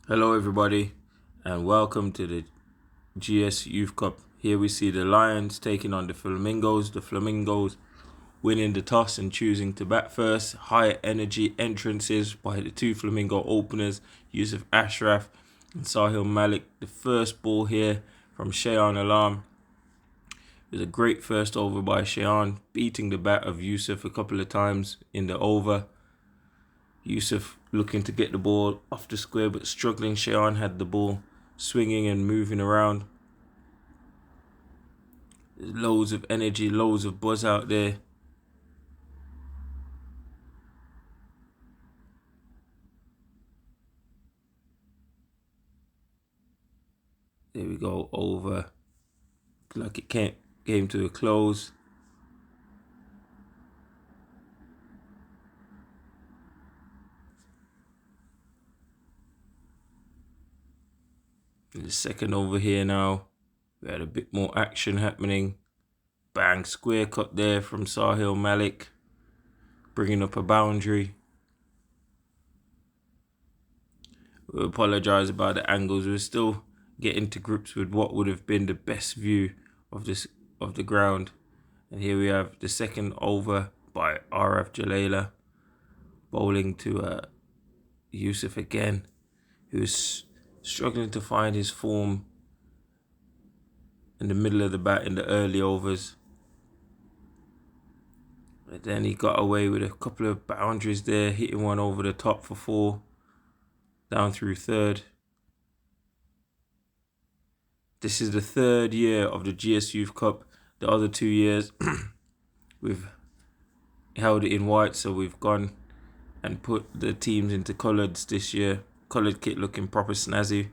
Hello, everybody, and welcome to the GS Youth Cup. Here we see the Lions taking on the Flamingos. The Flamingos winning the toss and choosing to bat first. High energy entrances by the two Flamingo openers, Yusuf Ashraf and Sahil Malik. The first ball here from Shayan Alam. It was a great first over by Shayan, beating the bat of Yusuf a couple of times in the over. Yusuf looking to get the ball off the square but struggling. Shayan had the ball swinging and moving around. There's loads of energy, loads of buzz out there. There we go, over. Like it came to a close. In the second over here now, we had a bit more action happening. Bang, square cut there from Sahil Malik, bringing up a boundary. We apologise about the angles. We're still getting to grips with what would have been the best view of the ground. And here we have the second over by RF Jalala, bowling to Yusuf again, who's struggling to find his form in the middle of the bat in the early overs. But then he got away with a couple of boundaries there, hitting one over the top for 4, down through third. This is the third year of the GS Youth Cup. The other 2 years, we've held it in white, so we've gone and put the teams into colours this year. Coloured kit looking proper snazzy.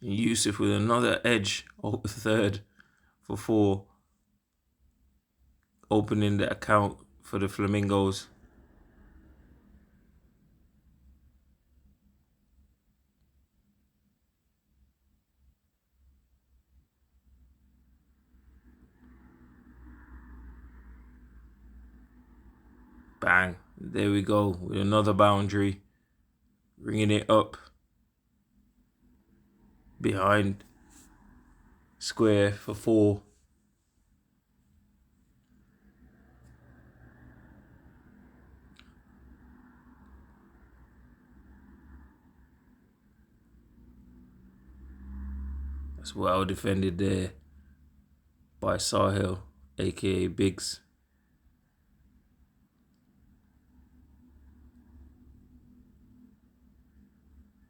Yusuf with another edge over third for 4, opening the account for the Flamingos. Bang, there we go with another boundary, bringing it up behind square for 4. That's well defended there by Sahil, aka Biggs.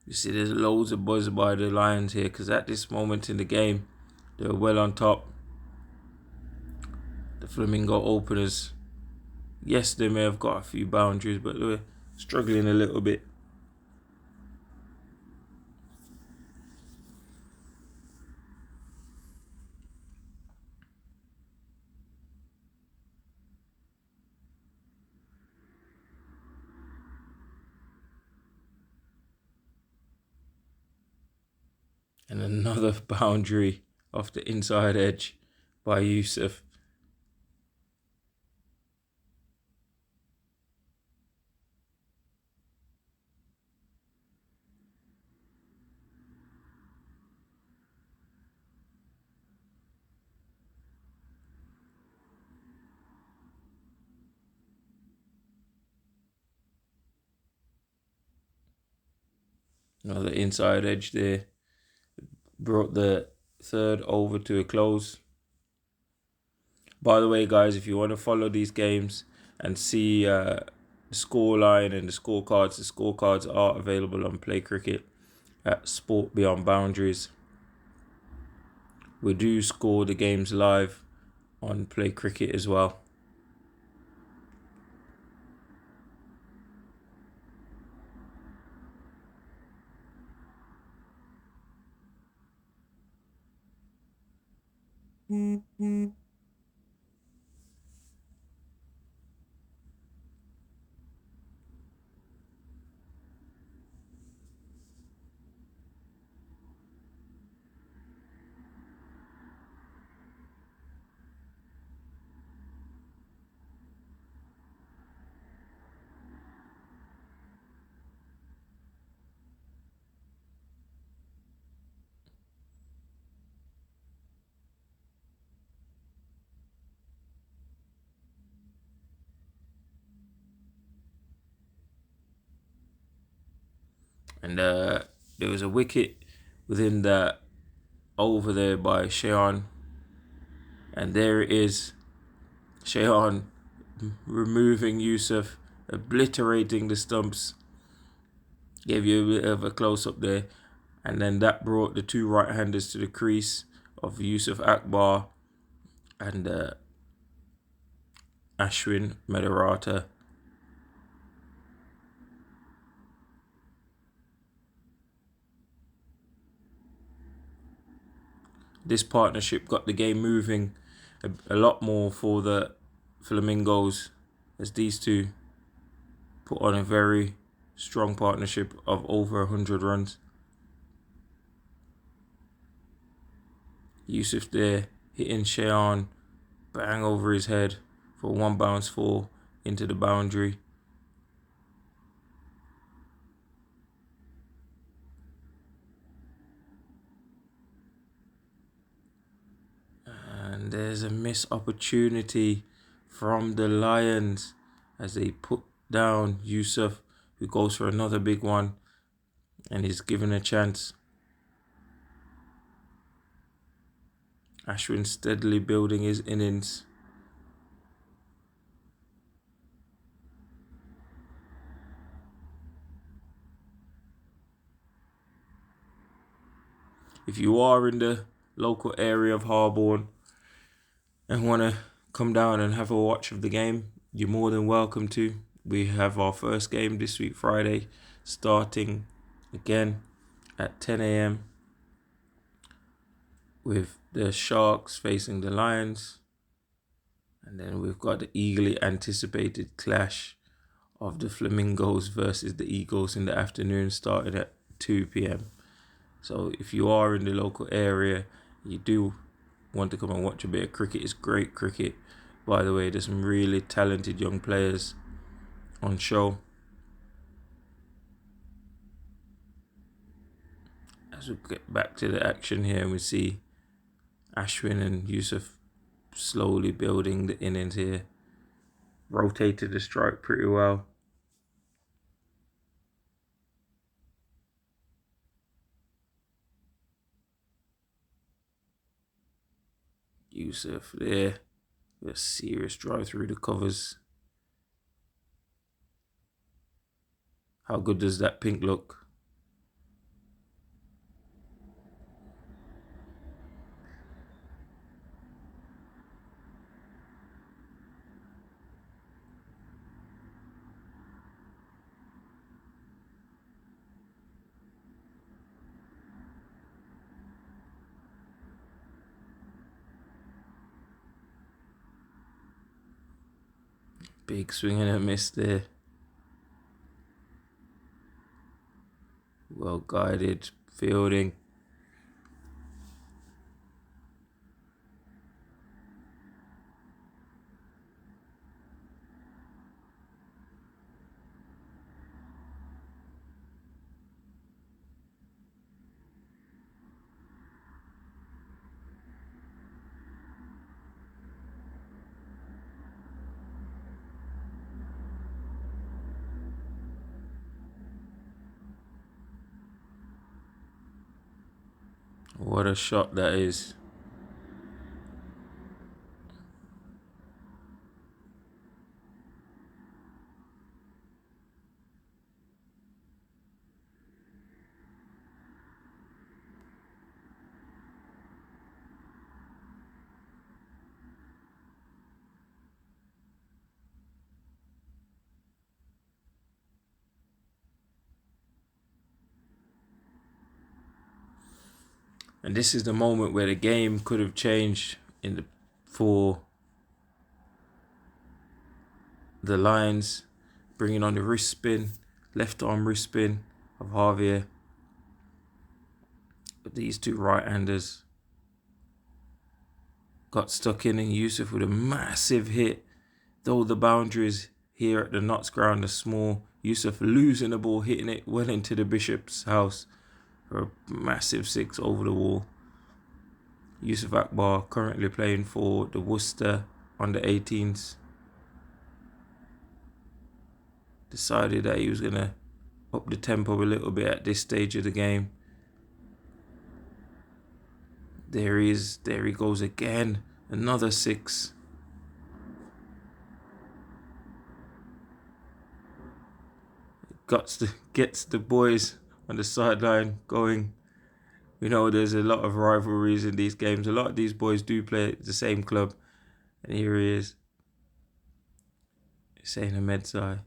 You see there's loads of buzz by the Lions here because at this moment in the game, they're well on top. The Flamingo openers, yes, they may have got a few boundaries, but they were struggling a little bit. And another boundary off the inside edge by Yusuf. Another inside edge there. Brought the third over to a close. By the way, guys, if you want to follow these games and see the scoreline and the scorecards are available on Play Cricket at Sport Beyond Boundaries. We do score the games live on Play Cricket as well. And there was a wicket within that over there by Shehan. And there it is. Shehan removing Yusuf, obliterating the stumps. Gave you a bit of a close-up there. And then that brought the two right-handers to the crease of Yusuf Akbar and Ashwin Medharata. This partnership got the game moving a lot more for the Flamingos, as these two put on a very strong partnership of over 100 runs. Yusuf there hitting Shehan, bang over his head for one bounce four into the boundary. And there's a missed opportunity from the Lions as they put down Yusuf, who goes for another big one and is given a chance. Ashwin steadily building his innings. If you are in the local area of Harborne and want to come down and have a watch of the game, you're more than welcome to. We have our first game this week, Friday, starting again at 10 a.m. with the Sharks facing the Lions. And then we've got the eagerly anticipated clash of the Flamingos versus the Eagles in the afternoon, starting at 2 p.m. So if you are in the local area, you do want to come and watch a bit of cricket. It's great cricket. By the way, there's some really talented young players on show. As we get back to the action here, we see Ashwin and Yusuf slowly building the innings here. Rotated the strike pretty well. Yusuf there. A serious drive through the covers. How good does that pink look? Big swing and a miss there. Well guided fielding. What a shot that is. And this is the moment where the game could have changed for the Lions, bringing on the wrist spin, left arm wrist spin of Javier. But these two right-handers got stuck in, and Yusuf with a massive hit. Though the boundaries here at the Notts ground are small, Yusuf losing the ball, hitting it well into the Bishop's house for a massive six over the wall. Yusuf Akbar currently playing for the Worcester under 18s. Decided that he was going to up the tempo a little bit at this stage of the game. There he is. There he goes again. Another 6. Gets the boys on the sideline going. We know there's a lot of rivalries in these games. A lot of these boys do play at the same club. And here he is. Saying a Medsai.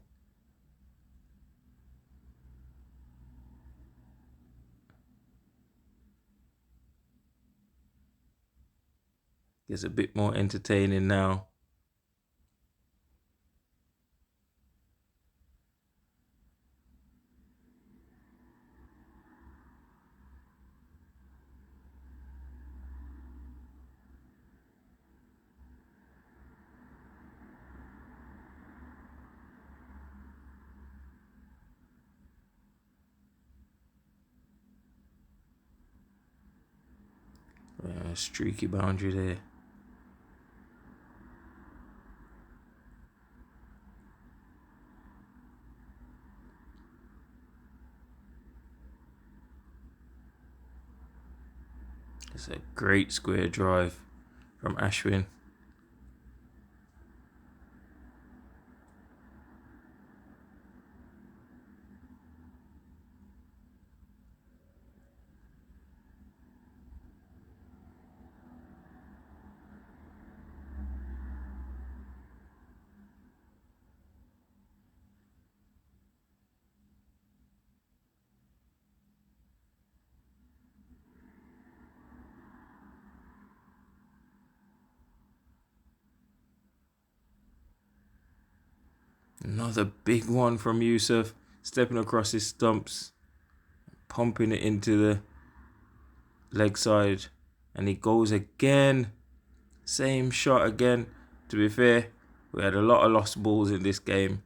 Gets a bit more entertaining now. Streaky boundary there. It's a great square drive from Ashwin. Another big one from Yusuf, stepping across his stumps, pumping it into the leg side, and he goes again. Same shot again. To be fair, we had a lot of lost balls in this game.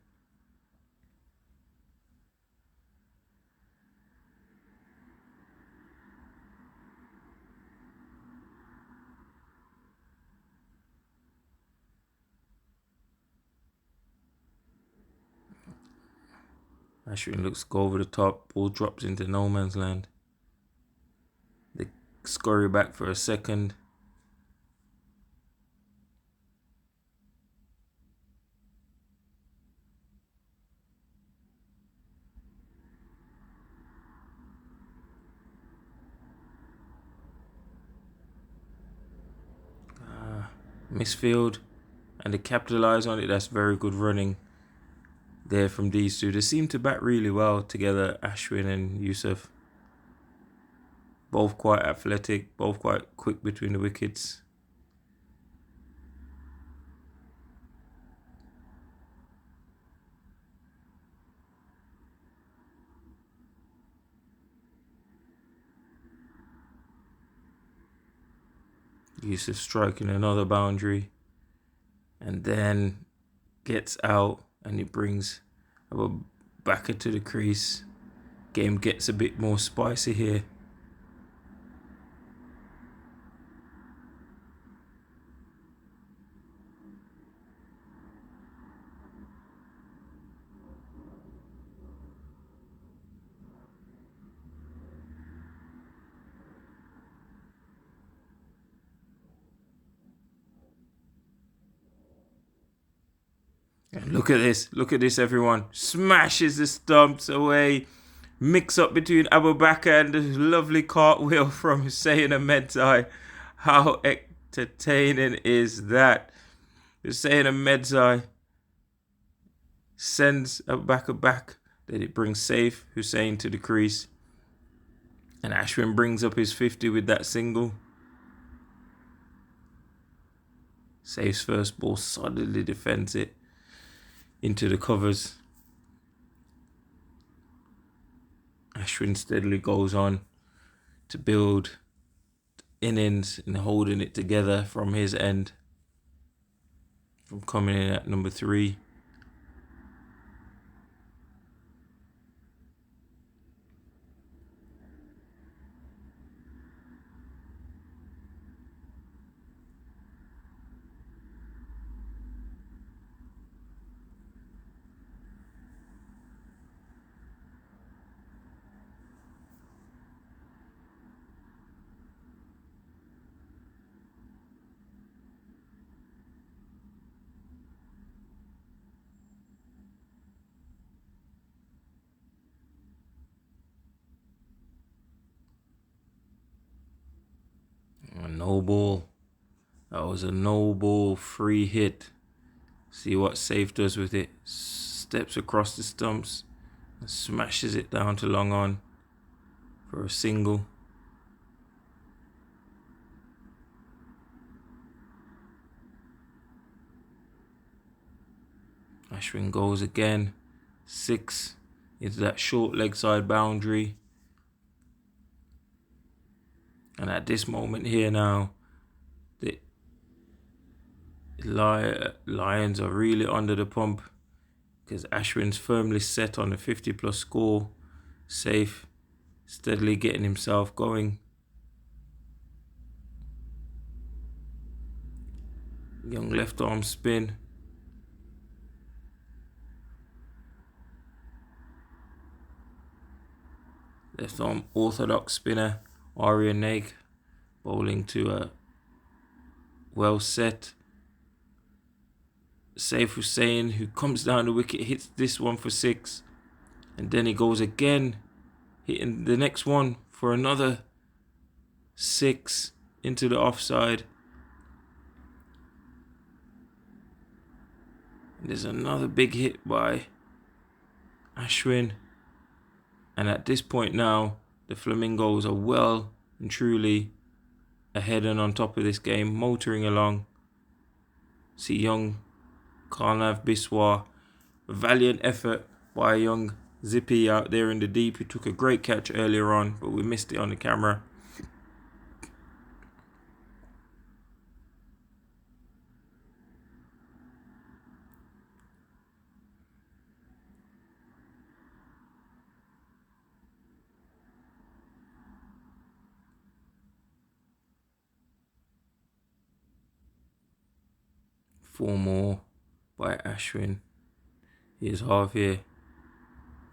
Ashwin looks to go over the top. Ball drops into no man's land. They scurry back for a second. Misfield, and they capitalise on it. That's very good running there from these two. They seem to bat really well together, Ashwin and Yusuf. Both quite athletic, both quite quick between the wickets. Yusuf striking another boundary, and then gets out, and he brings a backer to the crease. Game gets a bit more spicy here. And look at this, everyone. Smashes the stumps away. Mix up between Abu Bakr and the lovely cartwheel from Hussein Ahmedzai. How entertaining is that? Hussein Ahmedzai sends Abu Bakr back. Then it brings safe Hussein to the crease. And Ashwin brings up his 50 with that single. Saves first ball, solidly defends it into the covers. Ashwin steadily goes on to build innings and holding it together from his end, from coming in at number 3. No ball. That was a no ball free hit. See what Safe does with it. Steps across the stumps and smashes it down to long on for a single. Ashwin goes again. 6 into that short leg side boundary. And at this moment here now, the Lions are really under the pump because Ashwin's firmly set on a 50+ score. Safe, steadily getting himself going. Young left arm spin. Left arm orthodox spinner. Arya Naik bowling to a well set Saif Hussain, who comes down the wicket, hits this one for 6, and then he goes again, hitting the next one for another 6 into the offside. And there's another big hit by Ashwin, and at this point now, the Flamingos are well and truly ahead and on top of this game, motoring along. See young Karnav Biswa, a valiant effort by young Zippy out there in the deep, who took a great catch earlier on, but we missed it on the camera. Four more by Ashwin. Here's half here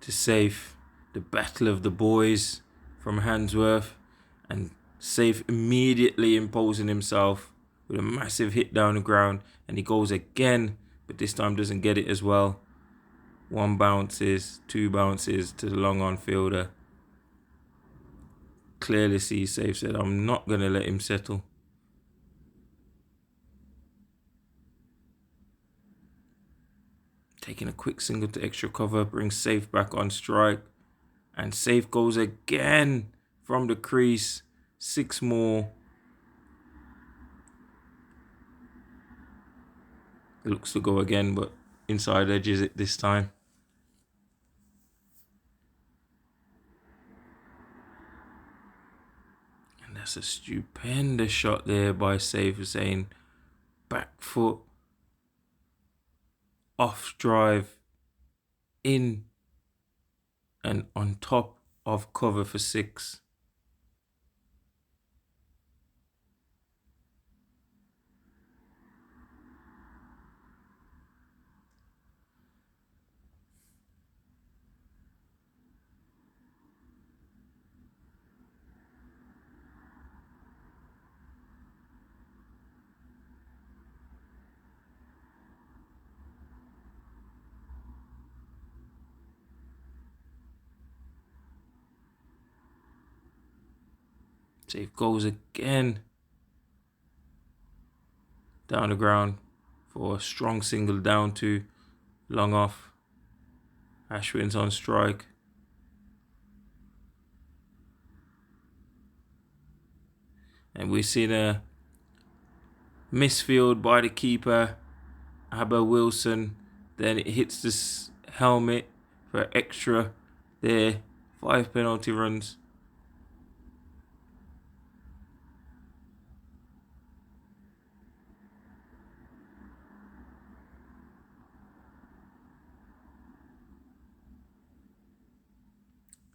to Safe. The battle of the boys from Handsworth, and Safe immediately imposing himself with a massive hit down the ground, and he goes again, but this time doesn't get it as well. 1 bounces, 2 bounces to the long on fielder. Clearly see Safe said, I'm not going to let him settle. Taking a quick single to extra cover, brings Safe back on strike. And Safe goes again from the crease. 6 more. It looks to go again, but inside edges it this time. And that's a stupendous shot there by Safe Hussain. Back foot. Off drive. In. And on top of cover for 6. Safe goes again down the ground for a strong single down to long off. Ashwin's on strike. And we've seen a misfield by the keeper, Aber Wilson. Then it hits this helmet for extra there. 5 penalty runs.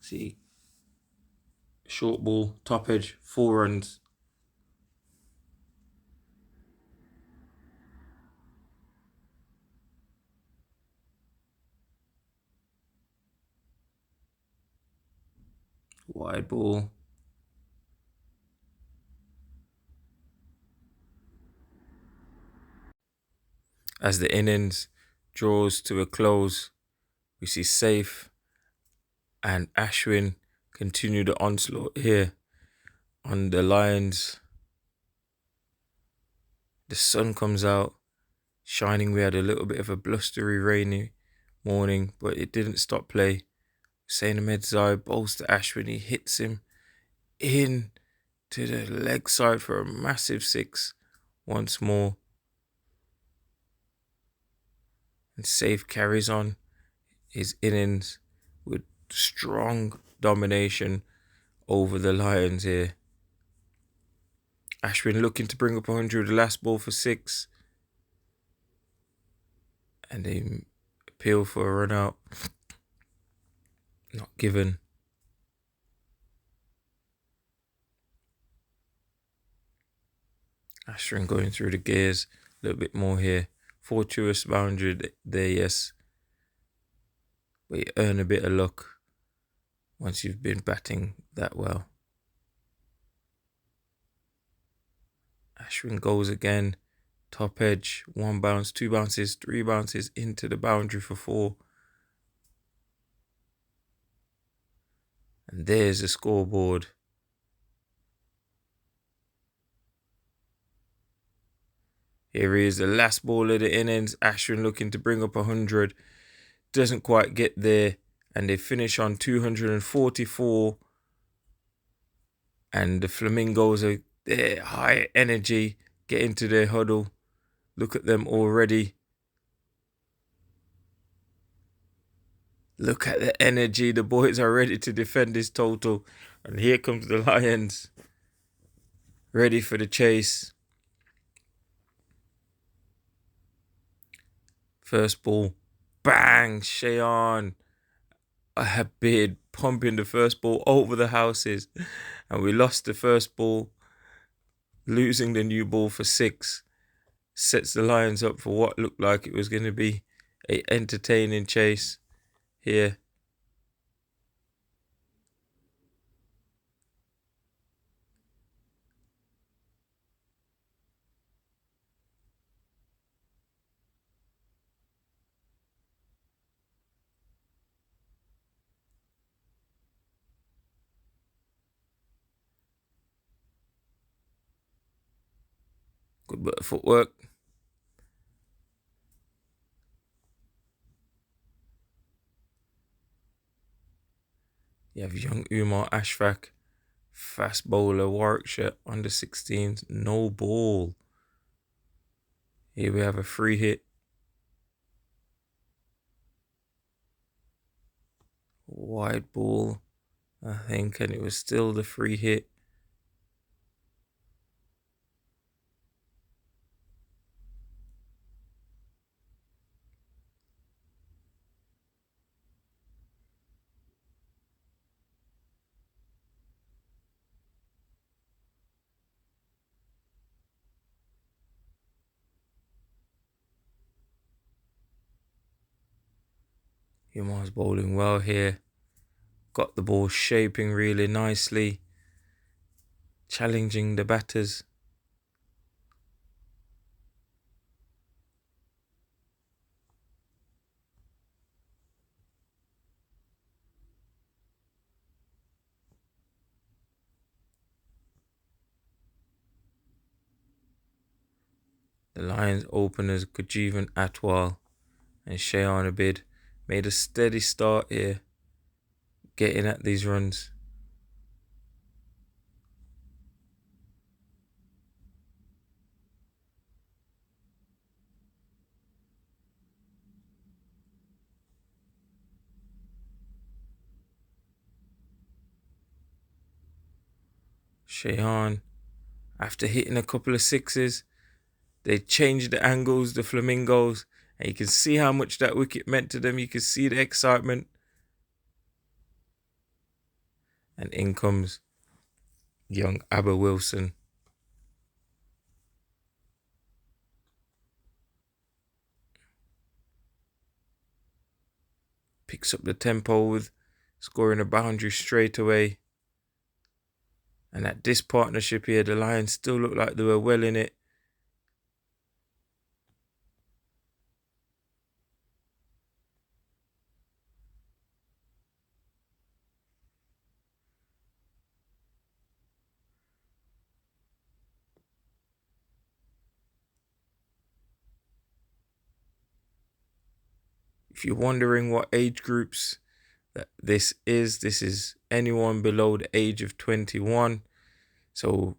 See, short ball, top edge, 4 runs. Wide ball. As the innings draws to a close, we see Safe and Ashwin continue the onslaught here on the Lions. The sun comes out, shining. We had a little bit of a blustery, rainy morning, but it didn't stop play. Hussein Ahmedzai bowls to Ashwin. He hits him in to the leg side for a massive 6 once more. And Saif carries on his innings with strong domination over the Lions here. Ashwin looking to bring up 100, the last ball for 6. And they appeal for a run out. Not given. Ashwin going through the gears a little bit more here. Fortuitous boundary there, yes. But you earn a bit of luck once you've been batting that well. Ashwin goes again. Top edge. 1 bounce, 2 bounces, 3 bounces into the boundary for 4. And there's the scoreboard. Here he is, the last ball of the innings. Ashwin looking to bring up 100. Doesn't quite get there. And they finish on 244. And the Flamingos are there, high energy, get into their huddle. Look at them already. Look at the energy. The boys are ready to defend this total. And here comes the Lions. Ready for the chase. First ball. Bang! Shayan. Habib pumping the first ball over the houses. And we lost the first ball. Losing the new ball for 6. Sets the Lions up for what looked like it was going to be an entertaining chase here. Good bit of footwork. You have young Umar Ashfaq, fast bowler, Warwickshire, under 16s, no ball. Here we have a free hit. Wide ball, I think, and it was still the free hit. Umar's bowling well here. Got the ball shaping really nicely. Challenging the batters. The Lions openers Kujivan Atwal and Shayan Abid made a steady start here, getting at these runs. Shayan, after hitting a couple of 6s, they changed the angles, the Flamingos, and you can see how much that wicket meant to them. You can see the excitement. And in comes young Abba Wilson. Picks up the tempo with scoring a boundary straight away. And at this partnership here, the Lions still look like they were well in it. If you're wondering what age groups that this is anyone below the age of 21. So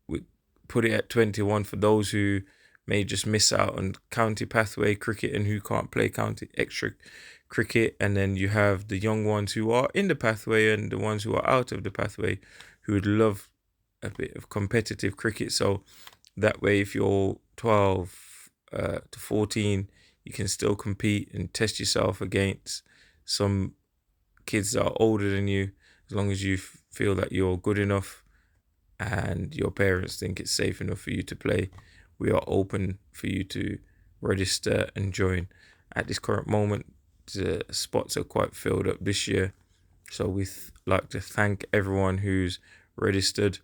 we put it at 21 for those who may just miss out on county pathway cricket and who can't play county extra cricket. And then you have the young ones who are in the pathway and the ones who are out of the pathway who would love a bit of competitive cricket. So that way, if you're 12 to 14, you can still compete and test yourself against some kids that are older than you, as long as you feel that you're good enough and your parents think it's safe enough for you to play. We are open for you to register and join. At this current moment, the spots are quite filled up this year, so we'd like to thank everyone who's registered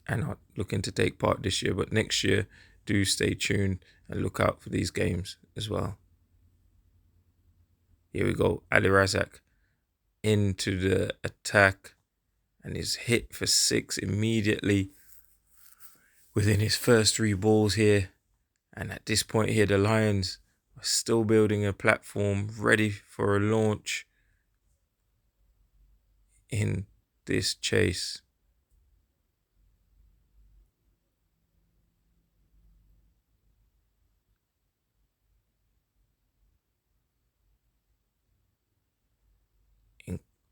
and are looking to take part this year. But next year, do stay tuned and look out for these games as well. Here we go, Ali Razak into the attack and is hit for 6 immediately within his first 3 balls here. And at this point here, the Lions are still building a platform ready for a launch in this chase.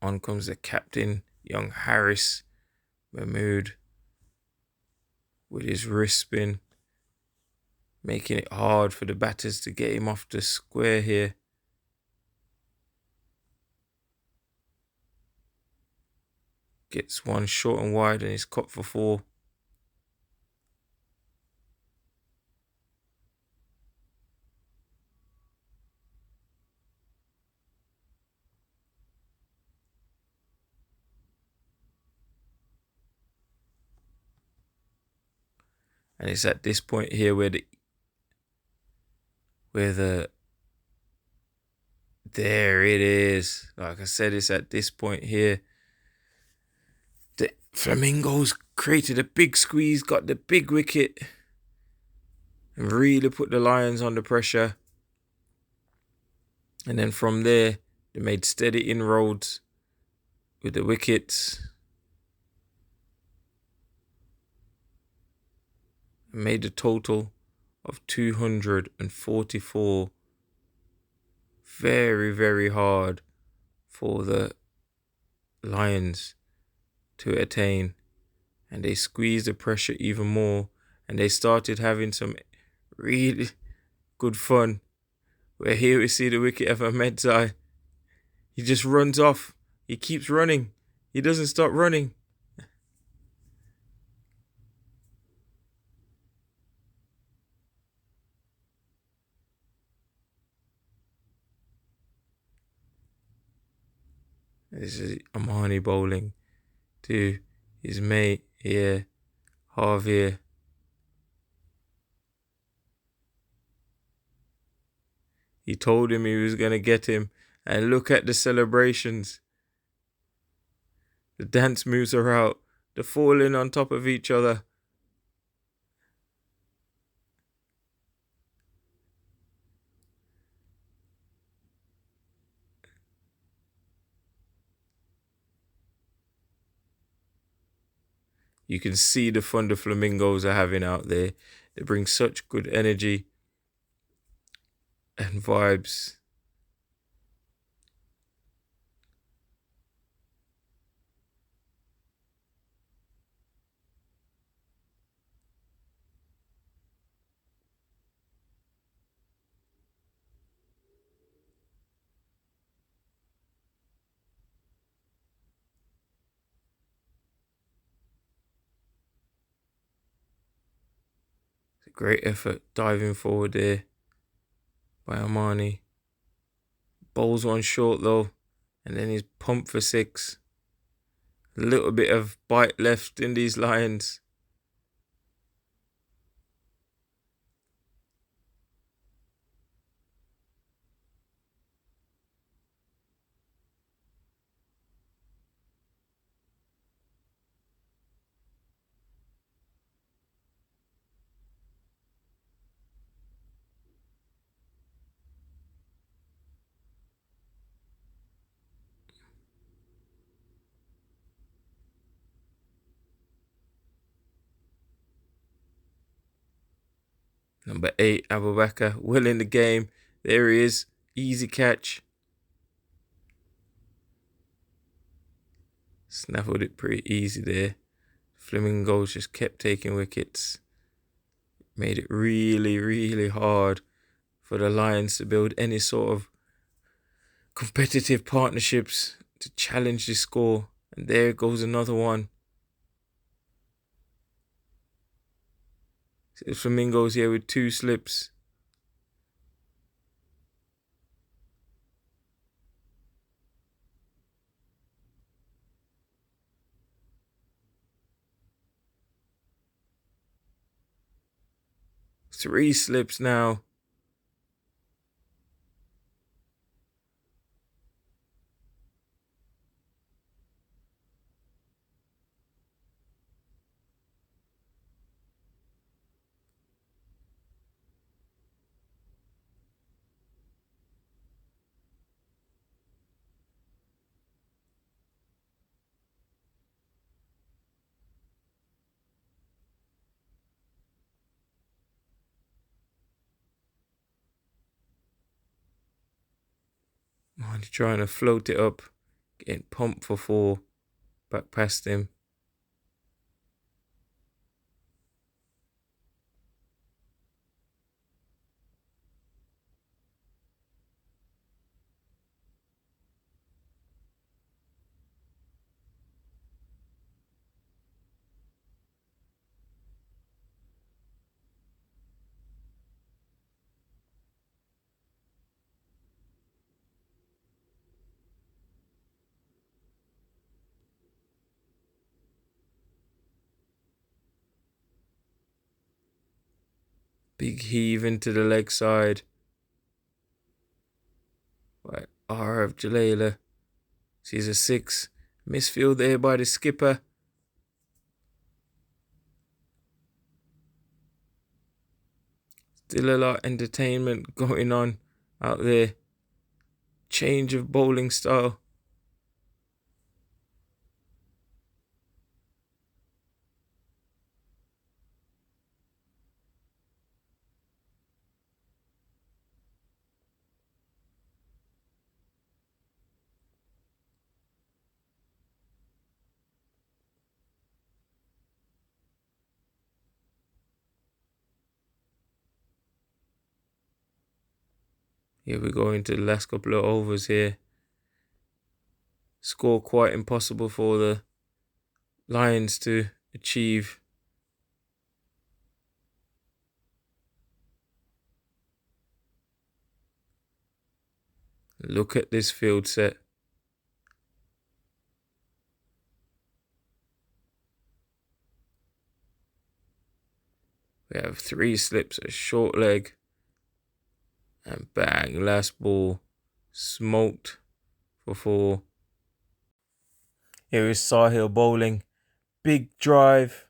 On comes the captain, young Harris Mahmood, with his wrist spin, making it hard for the batters to get him off the square here. Gets one short and wide and is caught for 4. And it's at this point here where there it is. Like I said, it's at this point here. The Flamingos created a big squeeze, got the big wicket, and really put the Lions under pressure. And then from there, they made steady inroads with the wickets. And made a total of 244. Very, very hard for the Lions to attain. And they squeezed the pressure even more. And they started having some really good fun. Where here we see the wicket of Ahmedzai. He just runs off. He keeps running. He doesn't stop running. This is Amani bowling to his mate here, Javier. He told him he was going to get him. And look at the celebrations. The dance moves are out. They're falling on top of each other. You can see the fun the Flamingos are having out there. They bring such good energy and vibes. It's a great effort diving forward there by Amani. Bowls one short though, and then he's pumped for 6. A little bit of bite left in these Lions. Number 8, Abubakar, well in the game. There he is. Easy catch. Snaffled it pretty easy there. Flamingoes just kept taking wickets. Made it really, really hard for the Lions to build any sort of competitive partnerships to challenge the score. And there goes another one. The Flamingoes here with 2 slips. Three slips now. Oh, he's trying to float it up. Getting pumped for 4. Back past him. Big heave into the leg side. By R.F. Jalala. Sees a 6. Misfield there by the skipper. Still a lot of entertainment going on out there. Change of bowling style. Here we go into the last couple of overs here. Score quite impossible for the Lions to achieve. Look at this field set. We have 3 slips, a short leg, and bang, last ball, smoked for 4. Here is Sahil bowling, big drive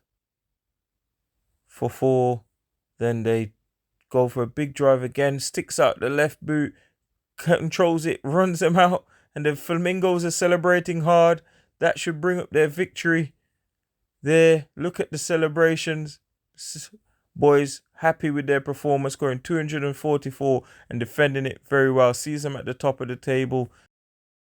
for 4. Then they go for a big drive again, sticks out the left boot, controls it, runs them out, and the Flamingos are celebrating hard. That should bring up their victory. There, look at the celebrations. Boys happy with their performance, scoring 244 and defending it very well. Sees them at the top of the table.